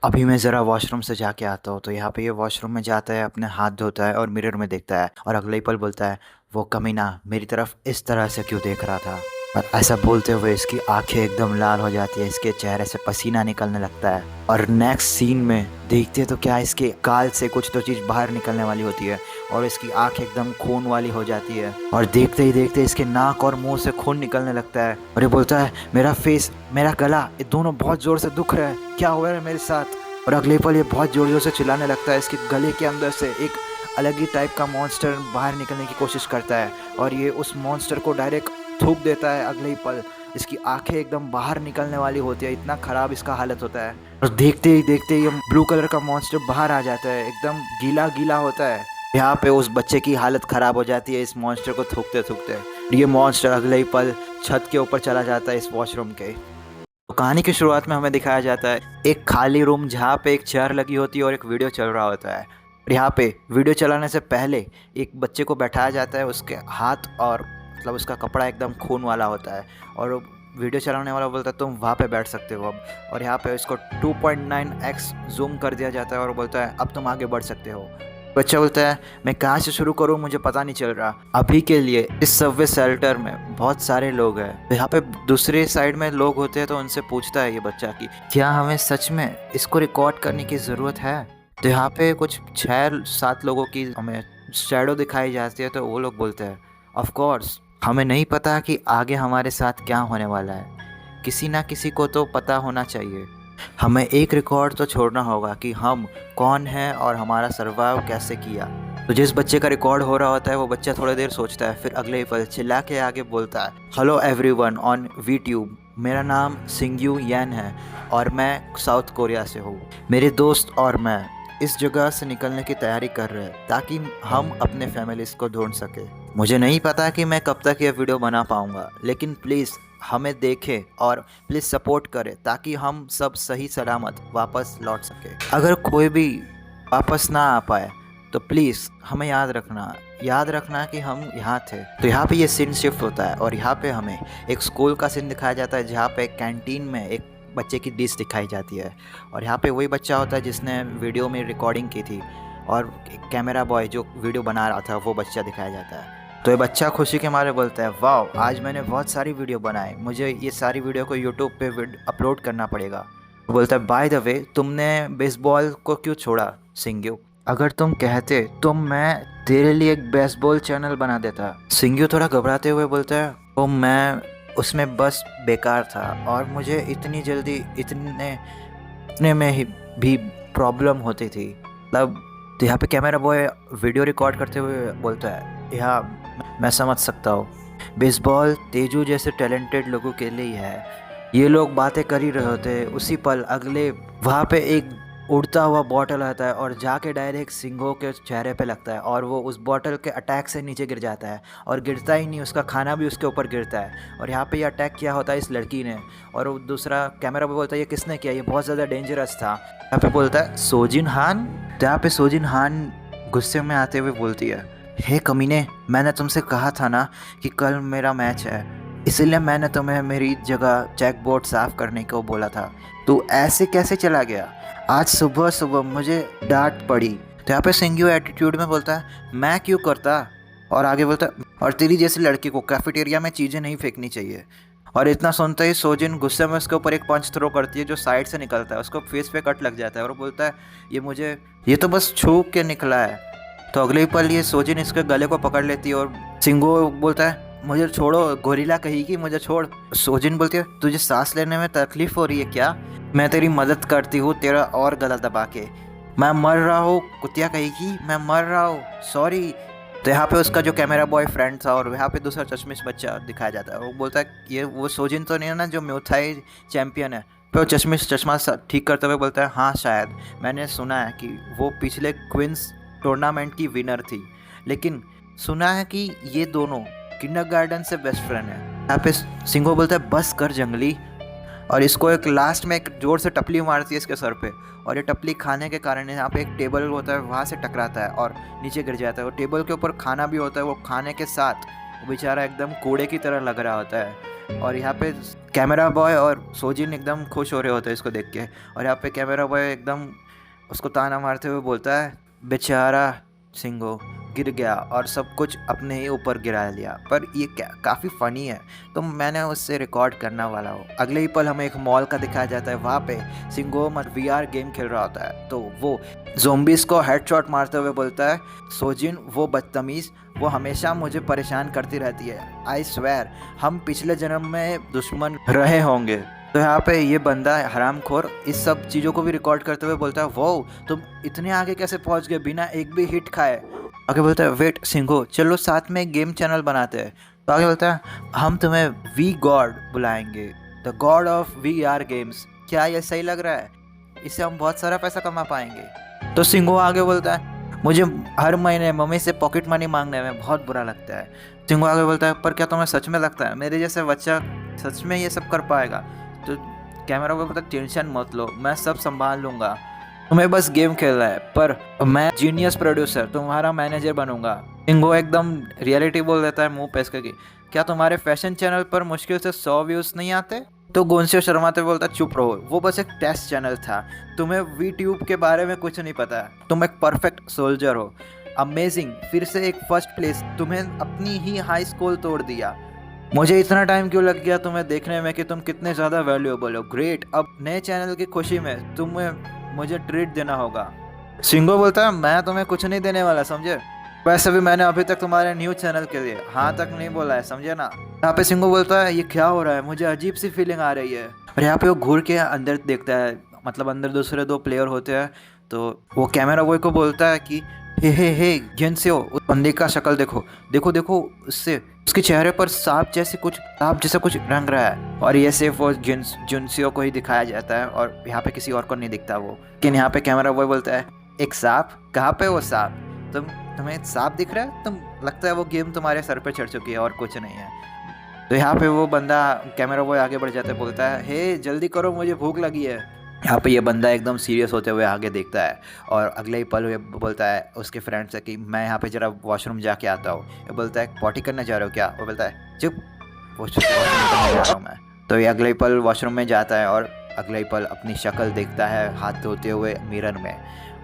अभी मैं ज़रा वॉशरूम से जाके आता हूँ। तो यहाँ पे ये वॉशरूम में जाता है, अपने हाथ धोता है और मिरर में देखता है और अगले ही पल बोलता है, वो कमीना मेरी तरफ इस तरह से क्यों देख रहा था। और ऐसा बोलते हुए इसकी आंखें एकदम लाल हो जाती है, इसके चेहरे से पसीना निकलने लगता है। और नेक्स्ट सीन में देखते तो क्या, इसके गाल से कुछ तो चीज़ बाहर निकलने वाली होती है और इसकी आंख एकदम खून वाली हो जाती है। और देखते ही देखते इसके नाक और मुंह से खून निकलने लगता है और ये बोलता है, मेरा फेस, मेरा गला, ये दोनों बहुत ज़ोर से दुख रहा है, क्या हुआ है मेरे साथ। और अगले पल ये बहुत ज़ोर ज़ोर से चिल्लाने लगता है। इसके गले के अंदर से एक अलग ही टाइप का मॉन्स्टर बाहर निकलने की कोशिश करता है और ये उस मॉन्स्टर को डायरेक्ट थूक देता है। अगले ही पल इसकी आंखें एकदम बाहर निकलने वाली होती है, इतना ख़राब इसका हालत होता है। और देखते ही देखते ये ब्लू कलर का मॉन्स्टर बाहर आ जाता है, एकदम गीला गीला होता है। यहाँ पे उस बच्चे की हालत ख़राब हो जाती है इस मॉन्स्टर को थूकते थूकते। ये मॉन्स्टर अगले ही पल छत के ऊपर चला जाता है इस वॉशरूम के। तो कहानी की शुरुआत में हमें दिखाया जाता है एक खाली रूम जहाँ पे एक चेयर लगी होती है और एक वीडियो चल रहा होता है। और यहाँ पे वीडियो चलाने से पहले एक बच्चे को बैठाया जाता है, उसके हाथ और मतलब उसका कपड़ा एकदम खून वाला होता है और वो वीडियो चलाने वाला बोलता है तुम वहाँ पे बैठ सकते हो अब। और यहाँ पे इसको 2.9x जूम कर दिया जाता है और बोलता है अब तुम आगे बढ़ सकते हो। बच्चा बोलता है मैं कहाँ से शुरू करूँ, मुझे पता नहीं चल रहा। अभी के लिए इस सबवे शेल्टर में बहुत सारे लोग हैं। तो यहाँ पे दूसरे साइड में लोग होते हैं तो उनसे पूछता है ये बच्चा कि क्या हमें सच में इसको रिकॉर्ड करने की ज़रूरत है। तो यहाँ पे कुछ 6-7 लोगों की हमें शैडो दिखाई जाती है। तो वो लोग बोलते हैं ऑफ कोर्स, हमें नहीं पता कि आगे हमारे साथ क्या होने वाला है, किसी ना किसी को तो पता होना चाहिए। हमें एक रिकॉर्ड तो छोड़ना होगा कि हम कौन हैं और हमारा सर्वाइव कैसे किया। तो जिस बच्चे का रिकॉर्ड हो रहा होता है वो बच्चा थोड़ी देर सोचता है, फिर अगले ही पल चिल्ला के आगे बोलता है, हेलो एवरीवन ऑन वीट्यूब, मेरा नाम सिंग्यू यैन है और मैं साउथ कोरिया से हूँ। मेरे दोस्त और मैं इस जगह से निकलने की तैयारी कर रहे हैं ताकि हम अपने फैमिलीज़ को ढूंढ सके। मुझे नहीं पता कि मैं कब तक ये वीडियो बना पाऊँगा, लेकिन प्लीज़ हमें देखें और प्लीज़ सपोर्ट करें ताकि हम सब सही सलामत वापस लौट सके। अगर कोई भी वापस ना आ पाए तो प्लीज़ हमें याद रखना कि हम यहाँ थे। तो यहाँ पे ये सीन शिफ्ट होता है और यहाँ पे हमें एक स्कूल का सीन दिखाया जाता है जहाँ पे कैंटीन में एक बच्चे की डिश दिखाई जाती है। और यहाँ पे वही बच्चा होता है जिसने वीडियो में रिकॉर्डिंग की थी और कैमरा बॉय जो वीडियो बना रहा था वो बच्चा दिखाया जाता है। तो ये बच्चा खुशी के मारे बोलता है, वाह आज मैंने बहुत सारी वीडियो बनाई, मुझे ये सारी वीडियो को यूट्यूब पे अपलोड करना पड़ेगा। वो बोलता है बाय द वे तुमने बेसबॉल को क्यों छोड़ा सिंग्यू, अगर तुम कहते तो मैं तेरे लिए एक बेसबॉल चैनल बना देता। सिंग्यू थोड़ा घबराते हुए बोलता है, तो मैं उसमें बस बेकार था और मुझे इतनी जल्दी इतने में ही भी प्रॉब्लम होती थी तब। तो यहाँ पे कैमरा बॉय वीडियो रिकॉर्ड करते हुए बोलता है, यहाँ मैं समझ सकता हूँ, बेसबॉल तेजू जैसे टैलेंटेड लोगों के लिए ही है। ये लोग बातें कर ही रहे होते, उसी पल अगले वहाँ पे एक उड़ता हुआ बॉटल आता है और जाके डायरेक्ट सिंघो के चेहरे पे लगता है और वो उस बॉटल के अटैक से नीचे गिर जाता है। और गिरता ही नहीं, उसका खाना भी उसके ऊपर गिरता है। और यहाँ पे ये अटैक किया होता है इस लड़की ने। और वो दूसरा कैमरा पे बोलता है ये किसने किया, ये बहुत ज़्यादा डेंजरस था। यहाँ पे बोलता है सोजिन हान। तो यहाँ पे सोजिन हान गुस्से में आते हुए बोलती है, हे कमीने, मैंने तुमसे कहा था ना कि कल मेरा मैच है, इसलिए मैंने तुम्हें मेरी जगह चेक बोर्ड साफ़ करने को बोला था। तू ऐसे कैसे चला गया, आज सुबह सुबह मुझे डांट पड़ी। तो यहाँ पे सिंग्यू एटीट्यूड में बोलता है मैं क्यों करता, और आगे बोलता है और तेरी जैसी लड़की को कैफेटेरिया में चीज़ें नहीं फेंकनी चाहिए। और इतना सुनते ही सोजिन गुस्से में उसके ऊपर एक पंच थ्रो करती है जो साइड से निकलता है, उसको फेस पे कट लग जाता है और बोलता है ये तो बस छू के निकला है। तो अगले ही पल ये सोजिन इसके गले को पकड़ लेती है और सिंगो बोलता है मुझे छोड़ो, गोरिल्ला कहेगी मुझे छोड़। सोजिन बोलती है तुझे सांस लेने में तकलीफ हो रही है क्या, मैं तेरी मदद करती हूँ तेरा और गला दबा के। मैं मर रहा हूँ, कुतिया कहेगी मैं मर रहा हूँ, सॉरी। तो यहाँ पे उसका जो कैमरा बॉय फ्रेंड था और यहाँ पे दूसरा चश्मिश बच्चा दिखाया जाता है। वो बोलता है ये वो सोजिन तो नहीं है ना जो म्यूथाई चैम्पियन है। तो वो चश्मिश चश्मा ठीक करते हुए बोलता है हाँ शायद, मैंने सुना है कि वो पिछले क्वींस टूर्नामेंट की विनर थी, लेकिन सुना है कि ये दोनों किंडरगार्टन से बेस्ट फ्रेंड है। यहाँ पे सिंघो बोलता है बस कर जंगली, और इसको एक लास्ट में एक जोर से टपली मारती है इसके सर पे। और ये टपली खाने के कारण यहाँ पे एक टेबल होता है वहाँ से टकराता है और नीचे गिर जाता है। वो टेबल के ऊपर खाना भी होता है, वो खाने के साथ वो बेचारा एकदम कूड़े की तरह लग रहा होता है। और यहाँ पे कैमरा बॉय और सोजिन एकदम खुश हो रहे होते हैं इसको देख के। और यहाँ पे कैमरा बॉय एकदम उसको ताना मारते हुए बोलता है, बेचारा सिंगो गिर गया और सब कुछ अपने ही ऊपर गिरा लिया। पर ये काफ़ी फ़नी है, तो मैंने उससे रिकॉर्ड करना वाला हूँ। अगले ही पल हमें एक मॉल का दिखाया जाता है, वहाँ पे सिंगो VR गेम खेल रहा होता है। तो वो ज़ोंबीज़ को हेडशॉट मारते हुए बोलता है, सोजिन वो बदतमीज़, वो हमेशा मुझे परेशान करती रहती है। आई स्वेयर हम पिछले जन्म में दुश्मन रहे होंगे। तो यहाँ पे ये बंदा हरामखोर इस सब चीज़ों को भी रिकॉर्ड करते हुए बोलता है, वो तुम इतने आगे कैसे पहुँच गए बिना एक भी हिट खाए। आगे बोलता है, वेट सिंगो चलो साथ में गेम चैनल बनाते हैं। तो आगे बोलता है, हम तुम्हें वी गॉड बुलाएंगे, the God of VR games. क्या ये सही लग रहा है? इससे हम बहुत सारा पैसा कमा पाएंगे। तो सिंगो आगे बोलता है, मुझे हर महीने मम्मी से पॉकेट मनी मांगने में बहुत बुरा लगता है। सिंगो आगे बोलता है, पर क्या तुम्हें सच में लगता है मेरे जैसे बच्चा सच में ये सब कर पाएगा? तो कैमरा पे बोलता है, टेंशन मत लो, मैं सब संभाल लूँगा, तुम्हें बस गेम खेलना है, पर मैं जीनियस प्रोड्यूसर तुम्हारा मैनेजर बनूंगा। सिंगो एकदम रियलिटी बोल देता है मुंह पे इसके की, क्या तुम्हारे फैशन चैनल पर मुश्किल से 100 व्यूज़ नहीं आते? तो गोंसियो शर्माते बोलता है, चुप रहो, वो बस एक टेस्ट चैनल था, तुम्हें VTube के बारे में कुछ नहीं पता, तुम एक परफेक्ट सोल्जर हो। अमेजिंग, फिर से एक फर्स्ट प्लेस, तुम्हें अपनी ही हाई स्कूल तोड़ दिया। मुझे इतना टाइम क्यों लग गया तुम्हें देखने में कि तुम कितने ज़्यादा वैल्यूएबल हो। ग्रेट, अब नए चैनल की खुशी में तुम्हें मुझे ट्रीट देना होगा। सिंगो बोलता है, मैं तुम्हें कुछ नहीं देने वाला, समझे? वैसे भी मैंने अभी तक तुम्हारे न्यू चैनल के लिए हाँ तक नहीं बोला है, समझे ना? यहाँ पे सिंगो बोलता है, ये क्या हो रहा है, मुझे अजीब सी फीलिंग आ रही है। और यहाँ पे वो घूर के अंदर देखता है, मतलब अंदर दूसरे 2 प्लेयर होते हैं। तो वो कैमरा बॉय को बोलता है कि हे गेंसियो, उस बंदे का शक्ल देखो, देखो देखो, उससे उसके चेहरे पर सांप जैसा कुछ रंग रहा है। और ये सिर्फ वो जुनसियो को ही दिखाया जाता है और यहाँ पे किसी और को नहीं दिखता वो। लेकिन यहाँ पे कैमरा बॉय बोलता है, एक सांप? कहाँ पे वो सांप? तुम्हें सांप दिख रहा है? तुम लगता है वो गेम तुम्हारे सर पे चढ़ चुकी है और कुछ नहीं है। तो यहाँ पे वो बंदा कैमरा बॉय आगे बढ़ जाता है, बोलता है, हे जल्दी करो, मुझे भूख लगी है। यहाँ पे ये बंदा एकदम सीरियस होते हुए आगे देखता है और अगले ही पल ये बोलता है उसके फ्रेंड से कि मैं यहाँ पे जरा वॉशरूम जाके आता हूँ। ये बोलता है, पॉटी करने जा रहे हो क्या? वो बोलता है, चुप, वॉशरूम करने जा रहा हूँ मैं। तो ये अगले ही पल वॉशरूम में जाता है और अगले ही पल अपनी शक्ल देखता है हाथ धोते हुए मिरर में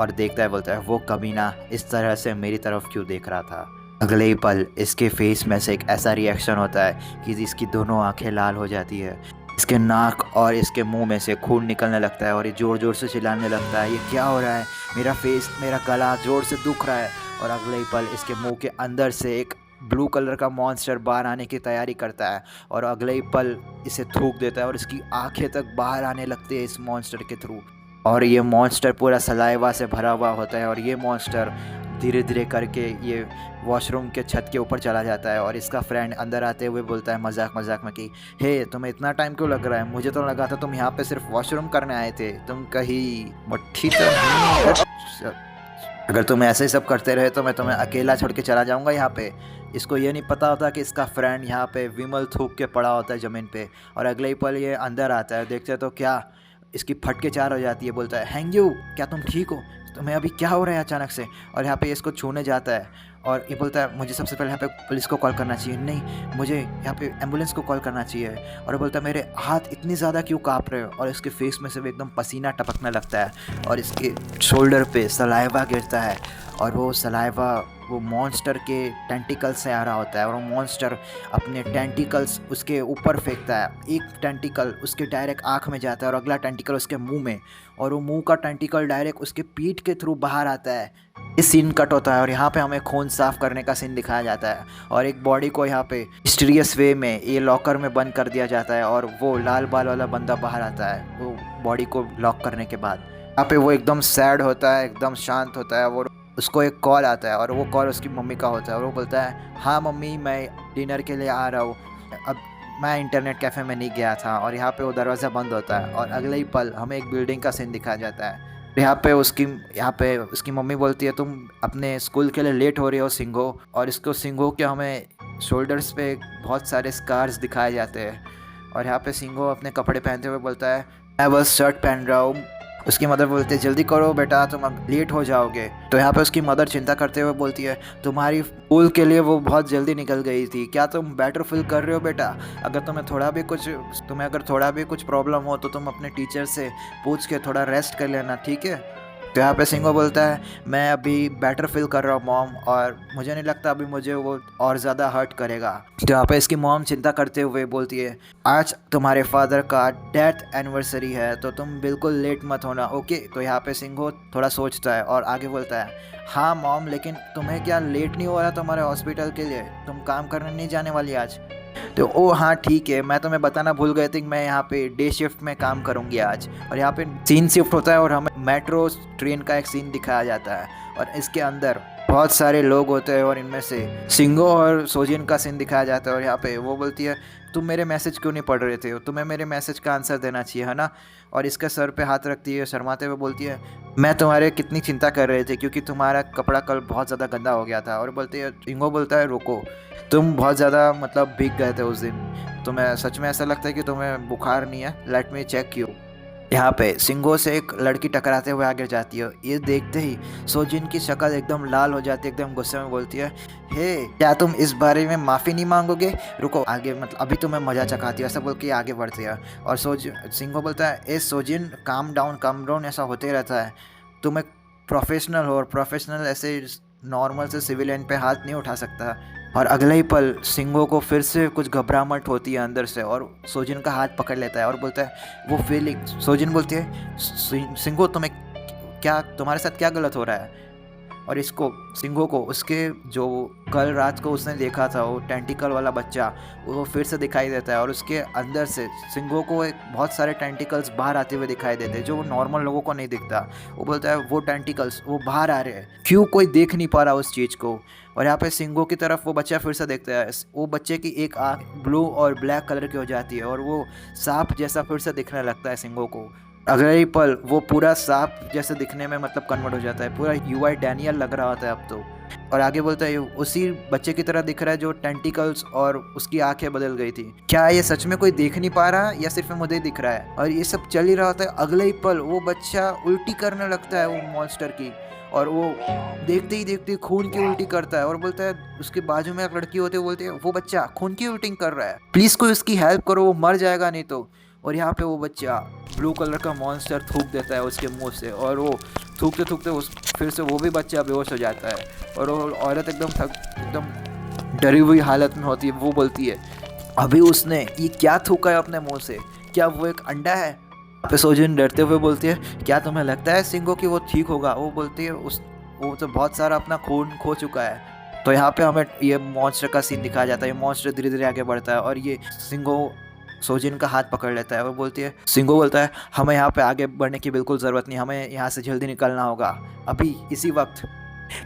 और देखता है, बोलता है, वो कमीना इस तरह से मेरी तरफ क्यों देख रहा था? अगले ही पल इसके फेस में से एक ऐसा रिएक्शन होता है कि इसकी दोनों आंखें लाल हो जाती है, इसके नाक और इसके मुंह में से खून निकलने लगता है और ये ज़ोर ज़ोर से चिल्लाने लगता है, ये क्या हो रहा है? मेरा फेस, मेरा गला ज़ोर से दुख रहा है। और अगले ही पल इसके मुंह के अंदर से एक ब्लू कलर का मॉन्स्टर बाहर आने की तैयारी करता है और अगले ही पल इसे थूक देता है और इसकी आंखें तक बाहर आने लगती है इस मॉन्स्टर के थ्रू। और ये मॉन्स्टर पूरा सलाइवा से भरा हुआ होता है और ये मॉन्स्टर धीरे धीरे करके ये वॉशरूम के छत के ऊपर चला जाता है। और इसका फ्रेंड अंदर आते हुए बोलता है मजाक मजाक में कि हे तुम्हें इतना टाइम क्यों लग रहा है? मुझे तो लगा था तुम यहाँ पे सिर्फ वॉशरूम करने आए थे, तुम कहीं मट्ठी तो नहीं? अगर तुम ऐसे ही सब करते रहे तो मैं तुम्हें अकेला छोड़ के चला जाऊँगा यहाँ पे। इसको ये नहीं पता होता कि इसका फ्रेंड यहाँ पे विमल थूक के पड़ा होता है ज़मीन पे। और अगले ही पल ये अंदर आता है, देखते तो क्या इसकी फटके 4 हो जाती है। बोलता है, हैंग्यू क्या तुम ठीक हो? तुम्हें अभी क्या हो रहा है अचानक से? और यहाँ पे इसको छूने जाता है और ये बोलता है, मुझे सबसे पहले यहाँ पे पुलिस को कॉल करना चाहिए, नहीं मुझे यहाँ पे एम्बुलेंस को कॉल करना चाहिए। और बोलता है, मेरे हाथ इतनी ज़्यादा क्यों काँप रहे हो? और इसके फेस में से भी एकदम पसीना टपकने लगता है और इसके शोल्डर पे सलाइवा गिरता है और वो सलाइवा वो मॉन्स्टर के टेंटिकल्स से आ रहा होता है और वो मॉन्स्टर अपने टेंटिकल्स उसके ऊपर फेंकता है। एक टेंटिकल उसके डायरेक्ट आँख में जाता है और अगला टेंटिकल उसके मुंह में, और वो मुंह का टेंटिकल डायरेक्ट उसके पीठ के थ्रू बाहर आता है। इस सीन कट होता है और यहाँ पे हमें खून साफ करने का सीन दिखाया जाता है और एक बॉडी को यहाँ पे मिस्टीरियस वे में ये लॉकर में बंद कर दिया जाता है और वो लाल बाल वाला बंदा बाहर आता है वो बॉडी को लॉक करने के बाद। यहाँ पे वो एकदम सैड होता है, एकदम शांत होता है। वो उसको एक कॉल आता है और वो कॉल उसकी मम्मी का होता है और वो बोलता है, हाँ मम्मी मैं डिनर के लिए आ रहा हूँ, अब मैं इंटरनेट कैफ़े में नहीं गया था। और यहाँ पे वो दरवाज़ा बंद होता है और अगले ही पल हमें एक बिल्डिंग का सीन दिखाया जाता है। यहाँ पे उसकी मम्मी बोलती है, तुम अपने स्कूल के लिए लेट हो रही हो सिंगो। और इसको सिंगो के हमें शोल्डर्स पे बहुत सारे स्कार्स दिखाए जाते हैं और यहाँ पे सिंगो अपने कपड़े पहनते हुए बोलता है, मैं बस शर्ट पहन रहा हूँ, उसकी मदर बोलती है जल्दी करो बेटा, तुम अब लेट हो जाओगे। तो यहाँ पे उसकी मदर चिंता करते हुए बोलती है तुम्हारी स्कूल के लिए वो बहुत जल्दी निकल गई थी, क्या तुम बेटर फील कर रहे हो बेटा? अगर तुम्हें अगर थोड़ा भी कुछ प्रॉब्लम हो तो तुम अपने टीचर से पूछ के थोड़ा रेस्ट कर लेना, ठीक है? तो यहाँ पे सिंगो बोलता है मैं अभी बेटर फील कर रहा हूँ मॉम, और मुझे नहीं लगता अभी मुझे वो और ज़्यादा हर्ट करेगा। तो यहाँ पे इसकी मॉम चिंता करते हुए बोलती है आज तुम्हारे फादर का डेथ एनिवर्सरी है तो तुम बिल्कुल लेट मत होना, ओके? तो यहाँ पे सिंगो थोड़ा सोचता है और आगे बोलता है हाँ मॉम, लेकिन तुम्हें क्या लेट नहीं हो रहा तुम्हारे हॉस्पिटल के लिए? तुम काम करने नहीं जाने वाली आज? तो ओ हाँ ठीक है, मैं तुम्हें बताना भूल गई थी कि मैं यहाँ पे डे शिफ्ट में काम करूँगी आज। और यहाँ पे सीन शिफ्ट होता है और हमें मेट्रो ट्रेन का एक सीन दिखाया जाता है और इसके अंदर बहुत सारे लोग होते हैं और इनमें से सिंगो और सोजिन का सीन दिखाया जाता है। और यहाँ पे वो बोलती है तुम मेरे मैसेज क्यों नहीं पढ़ रहे थे, तुम्हें मेरे मैसेज का आंसर देना चाहिए है ना? और इसके सर पे हाथ रखती है शर्माते हुए बोलती है मैं तुम्हारे कितनी चिंता कर रहे थे क्योंकि तुम्हारा कपड़ा कल बहुत ज़्यादा गंदा हो गया था। और बोलती है सिंगो बोलता है रुको, तुम बहुत ज़्यादा मतलब भीग गए थे उस दिन, तुम्हें सच में ऐसा लगता है कि तुम्हें बुखार नहीं है? Let me check you. यहाँ पे सिंगो से एक लड़की टकराते हुए आगे जाती है, ये देखते ही सोजिन की शक्ल एकदम लाल हो जाती है, एकदम गुस्से में बोलती है हे क्या तुम इस बारे में माफ़ी नहीं मांगोगे? रुको आगे, मतलब अभी तुम्हें मजा चखाती है, ऐसा बोल के आगे बढ़ती है। और सिंगो बोलता है ए सोजिन काम डाउन, ऐसा होते रहता है, तुम एक प्रोफेशनल हो और प्रोफेशनल ऐसे नॉर्मल से सिविलियन पे हाथ नहीं उठा सकता। और अगले ही पल सिंगो को फिर से कुछ घबराहट होती है अंदर से और सोजिन का हाथ पकड़ लेता है और बोलता है वो फीलिंग, सोजिन बोलती है सिंगो तुम्हें क्या, तुम्हारे साथ क्या गलत हो रहा है? और इसको सिंगो को उसके जो कल रात को उसने देखा था वो टेंटिकल वाला बच्चा वो फिर से दिखाई देता है और उसके अंदर से सिंगो को एक बहुत सारे टेंटिकल्स बाहर आते हुए दिखाई देते हैं जो नॉर्मल लोगों को नहीं दिखता। वो बोलता है वो टेंटिकल्स वो बाहर आ रहे हैं, क्यों कोई देख नहीं पा रहा उस चीज़ को? और यहाँ पे सिंगो की तरफ वो बच्चा फिर से देखता है, वो बच्चे की एक आँख ब्लू और ब्लैक कलर की हो जाती है और वो सांप जैसा फिर से दिखने लगता है सिंगो को। अगले ही पल वो पूरा सांप जैसे दिखने में मतलब कन्वर्ट हो जाता है, पूरा यूआई डैनियल लग रहा होता है अब तो। और आगे बोलता है उसी बच्चे की तरह दिख रहा है जो टेंटिकल्स और उसकी आंखें बदल गई थी, क्या ये सच में कोई देख नहीं पा रहा या सिर्फ मुझे दिख रहा है? और ये सब चल ही रहा होता है, अगले ही पल वो बच्चा उल्टी करने लगता है वो मॉन्स्टर की, और वो देखते ही देखते खून की उल्टी करता है और बोलता है उसके बाजू में एक लड़की होती है, बोलती है वो बच्चा खून की उल्टी कर रहा है, प्लीज कोई उसकी हेल्प करो, वो मर जाएगा नहीं तो। और यहाँ पे वो बच्चा ब्लू कलर का मॉन्स्टर थूक देता है उसके मुंह से और वो थूकते थूकते उस फिर से वो भी बच्चा बेहोश हो जाता है और वो औरत एकदम डरी हुई हालत में होती है। वो बोलती है अभी उसने ये क्या थूका है अपने मुंह से, क्या वो एक अंडा है? पे सोजिन डरते हुए बोलती है क्या तुम्हें लगता है सिंगो कि वो ठीक होगा? वो बोलती है उस वो तो बहुत सारा अपना खून खो चुका है। तो यहाँ पे हमें ये मॉन्स्टर का सीन दिखाया जाता है, ये मॉन्स्टर धीरे धीरे आगे बढ़ता है और ये सिंगो सोजिन का हाथ पकड़ लेता है और बोलती है सिंगो बोलता है हमें यहाँ पे आगे बढ़ने की बिल्कुल ज़रूरत नहीं, हमें यहाँ से जल्दी निकलना होगा अभी इसी वक्त।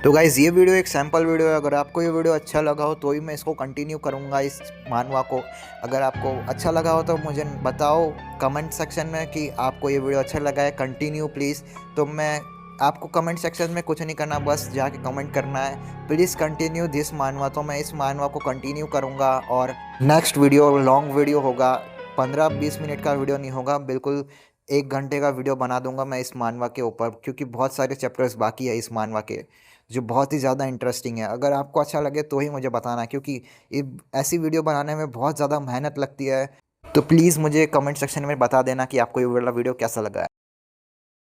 तो गाइज़ ये वीडियो एक सैम्पल वीडियो है, अगर आपको ये वीडियो अच्छा लगा हो तो ही मैं इसको कंटिन्यू करूँगा इस मानवा को। अगर आपको अच्छा लगा हो तो मुझे बताओ कमेंट सेक्शन में कि आपको ये वीडियो अच्छा लगा है, कंटिन्यू प्लीज़। तो मैं आपको कमेंट सेक्शन में कुछ नहीं करना, बस जाके कमेंट करना है प्लीज़ कंटिन्यू दिस मानवा। तो मैं इस मानवा को कंटिन्यू करूँगा और नेक्स्ट वीडियो लॉन्ग वीडियो होगा, 15-20 मिनट का वीडियो नहीं होगा, बिल्कुल 1 घंटे का वीडियो बना दूंगा मैं इस मानवा के ऊपर, क्योंकि बहुत सारे चैप्टर्स बाकी है इस मानवा के जो बहुत ही ज़्यादा इंटरेस्टिंग है। अगर आपको अच्छा लगे तो ही मुझे बताना, क्योंकि ये ऐसी वीडियो बनाने में बहुत ज़्यादा मेहनत लगती है। तो प्लीज़ मुझे कमेंट सेक्शन में बता देना कि आपको ये वाला वीडियो कैसा लगा है।